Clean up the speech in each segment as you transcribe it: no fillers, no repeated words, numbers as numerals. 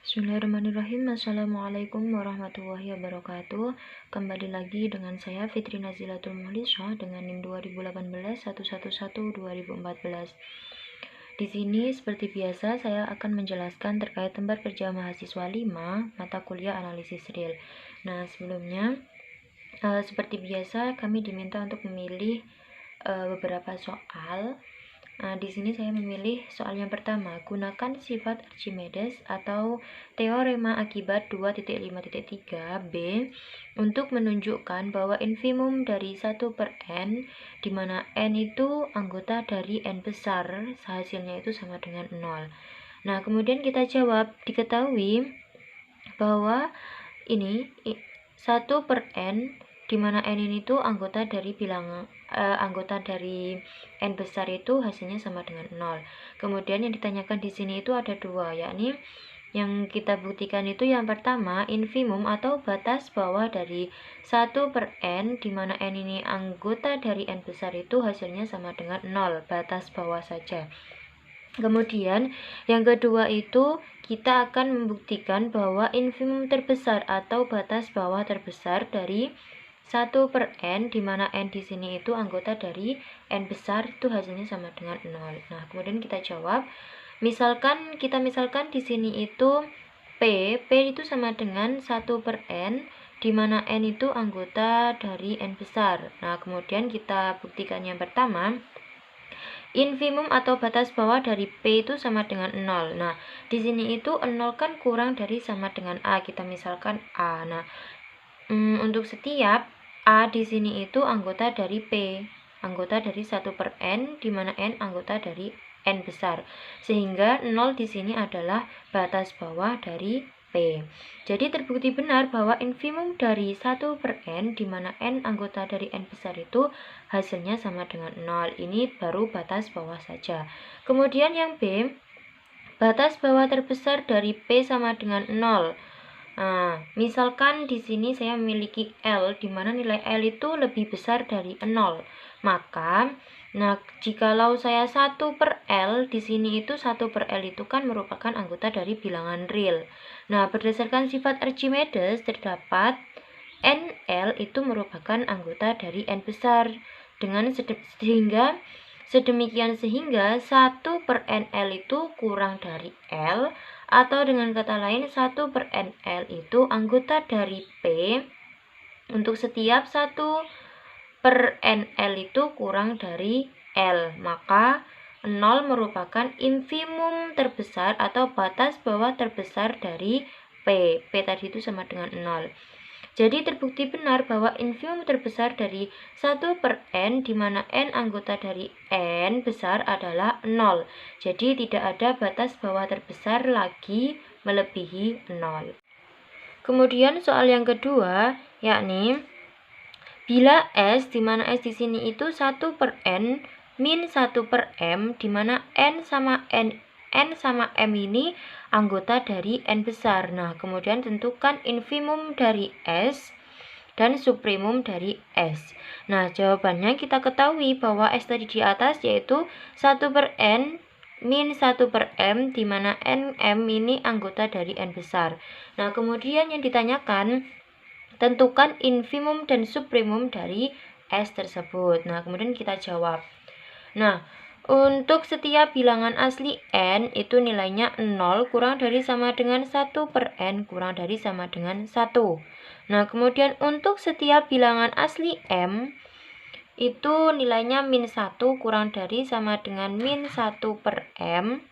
Bismillahirrahmanirrahim. Assalamualaikum warahmatullahi wabarakatuh. Kembali lagi dengan saya Fitri Nazilatul Muhlisyah dengan NIM 2018-111-2014. Di sini seperti biasa saya akan menjelaskan terkait tempat kerja mahasiswa 5 mata kuliah analisis real. Nah, sebelumnya seperti biasa kami diminta untuk memilih beberapa soal. Di sini saya memilih soal yang pertama, gunakan sifat Archimedes atau teorema akibat 2.5.3 B untuk menunjukkan bahwa infimum dari 1/n, di mana n itu anggota dari n besar, hasilnya itu sama dengan 0. Nah, kemudian kita jawab, diketahui bahwa ini 1/n, di mana n ini tuh anggota dari n besar itu hasilnya sama dengan 0. Kemudian yang ditanyakan di sini itu ada dua, yakni yang kita buktikan itu yang pertama, infimum atau batas bawah dari 1/n, di mana n ini anggota dari n besar itu hasilnya sama dengan 0, batas bawah saja. Kemudian yang kedua itu kita akan membuktikan bahwa infimum terbesar atau batas bawah terbesar dari 1/n, di mana n di sini itu anggota dari n besar itu hasilnya sama dengan 0. Nah, kemudian kita jawab, kita misalkan di sini itu p itu sama dengan 1/n, di mana n itu anggota dari n besar. Nah, kemudian kita buktikan yang pertama, infimum atau batas bawah dari P itu sama dengan 0. Nah, di sini itu 0 kan kurang dari sama dengan A. Kita misalkan A. Nah, untuk setiap A di sini itu anggota dari P, anggota dari 1/n, di mana n anggota dari n besar. Sehingga 0 di sini adalah batas bawah dari P. Jadi terbukti benar bahwa infimum dari 1/n, di mana n anggota dari n besar itu hasilnya sama dengan 0. Ini baru batas bawah saja. Kemudian yang B, batas bawah terbesar dari P sama dengan 0. Nah, misalkan di sini saya memiliki L, di mana nilai L itu lebih besar dari 0. Maka, jikalau saya 1/L, di sini itu 1/L itu kan merupakan anggota dari bilangan real. Nah, berdasarkan sifat Archimedes terdapat NL itu merupakan anggota dari n besar, sehingga 1/NL itu kurang dari L, atau dengan kata lain 1/NL itu anggota dari P untuk setiap 1/NL itu kurang dari L. Maka 0 merupakan infimum terbesar atau batas bawah terbesar dari P. P tadi itu sama dengan 0. Jadi terbukti benar bahwa infimum terbesar dari 1/n, di mana n anggota dari n besar adalah 0. Jadi tidak ada batas bawah terbesar lagi melebihi 0. Kemudian soal yang kedua, yakni bila S, di mana S di sini itu 1/n min 1/m, di mana n sama m ini anggota dari n besar. Nah, kemudian tentukan infimum dari S dan suprimum dari S. Nah, jawabannya kita ketahui bahwa S tadi di atas yaitu 1/n min 1/m, di mana m ini anggota dari n besar. Nah, kemudian yang ditanyakan, tentukan infimum dan suprimum dari S tersebut. Nah, kemudian kita jawab. Nah, untuk setiap bilangan asli n itu nilainya 0 kurang dari sama dengan 1/n kurang dari sama dengan 1. Nah, kemudian untuk setiap bilangan asli m itu nilainya min 1 kurang dari sama dengan min 1/m.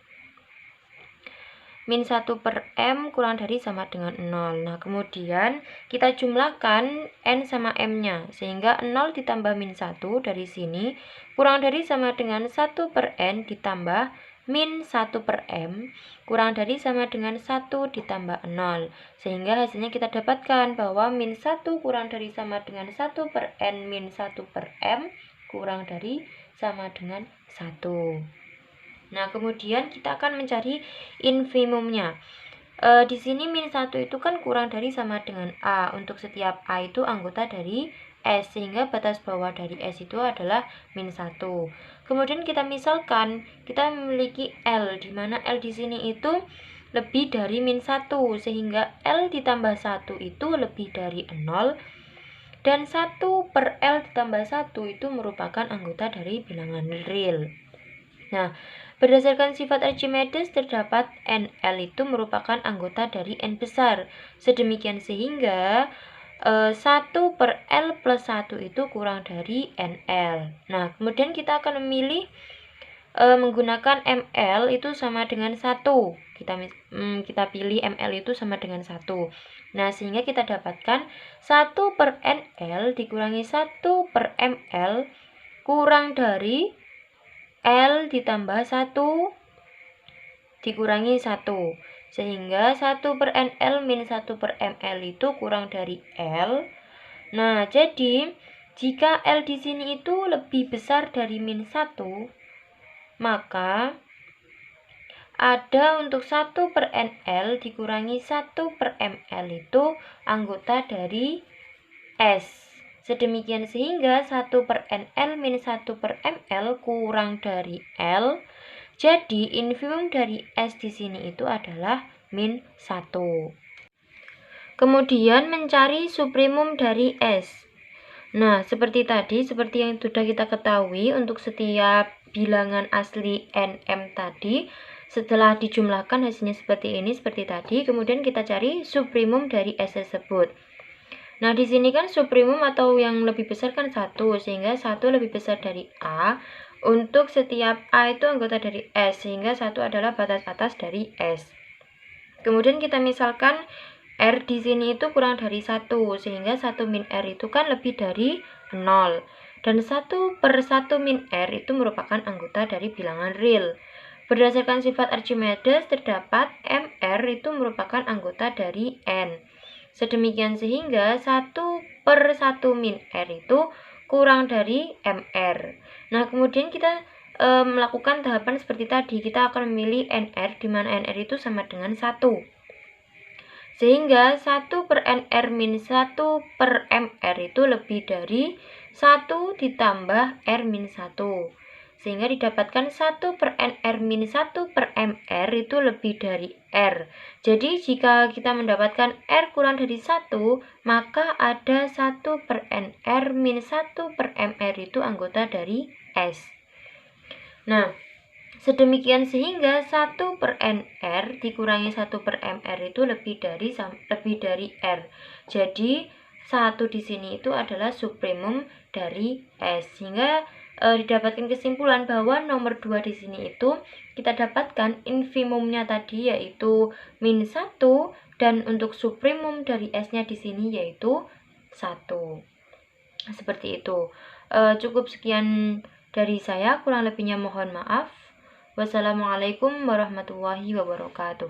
Min 1/m kurang dari sama dengan 0. Nah, kemudian kita jumlahkan n sama m-nya, sehingga 0 ditambah min 1 dari sini kurang dari sama dengan 1/n ditambah min 1/m kurang dari sama dengan 1 ditambah 0. Sehingga hasilnya kita dapatkan bahwa min 1 kurang dari sama dengan 1/n min 1/m kurang dari sama dengan 1. Nah, kemudian kita akan mencari infimumnya. Di sini min 1 itu kan kurang dari sama dengan A. Untuk setiap A itu anggota dari S, sehingga batas bawah dari S itu adalah min 1. Kemudian kita misalkan kita memiliki L, di mana L di sini itu lebih dari min 1, sehingga L ditambah 1 itu lebih dari 0, dan 1 per L ditambah 1 itu merupakan anggota dari bilangan real. Nah, berdasarkan sifat Archimedes terdapat NL itu merupakan anggota dari N besar. Sedemikian sehingga 1 per L plus 1 itu kurang dari NL. Nah, kemudian kita akan memilih menggunakan ML itu sama dengan 1. Kita pilih ML itu sama dengan 1. Nah, sehingga kita dapatkan 1 per NL dikurangi 1 per ML kurang dari L ditambah 1 dikurangi 1. Sehingga 1 per NL min 1 per ML itu kurang dari L. Nah, jadi jika L di sini itu lebih besar dari min 1, maka ada untuk 1 per NL dikurangi 1 per ML itu anggota dari S. Sedemikian sehingga 1 per NL min 1 per ML kurang dari L. Jadi infimum dari S di sini itu adalah min 1. Kemudian mencari suprimum dari S. Nah, seperti yang sudah kita ketahui, untuk setiap bilangan asli NM tadi, setelah dijumlahkan hasilnya seperti ini, seperti tadi, kemudian kita cari suprimum dari S tersebut. Nah, di sini kan suprimum atau yang lebih besar kan 1, sehingga 1 lebih besar dari A. Untuk setiap A itu anggota dari S, sehingga 1 adalah batas atas dari S. Kemudian kita misalkan R di sini itu kurang dari 1, sehingga 1 min R itu kan lebih dari 0. Dan 1 per 1 min R itu merupakan anggota dari bilangan real. Berdasarkan sifat Archimedes terdapat MR itu merupakan anggota dari N. Sedemikian sehingga 1 per 1 min R itu kurang dari MR. Nah, kemudian kita melakukan tahapan seperti tadi. Kita akan memilih NR, di mana NR itu sama dengan 1. Sehingga 1 per NR min 1 per MR itu lebih dari 1 ditambah R min 1. Sehingga didapatkan 1 per NR min 1 per MR itu lebih dari R. Jadi jika kita mendapatkan R kurang dari 1, maka ada 1 per NR min 1 per MR itu anggota dari S. Nah, sedemikian sehingga 1 per NR dikurangi 1 per MR itu lebih dari R. Jadi 1 di sini itu adalah suprimum dari S. Sehingga didapatkan kesimpulan bahwa nomor 2 di sini itu kita dapatkan infimumnya tadi yaitu min 1, dan untuk suprimum dari S-nya di sini yaitu 1. Seperti itu. Cukup sekian dari saya, kurang lebihnya mohon maaf. Wassalamualaikum warahmatullahi wabarakatuh.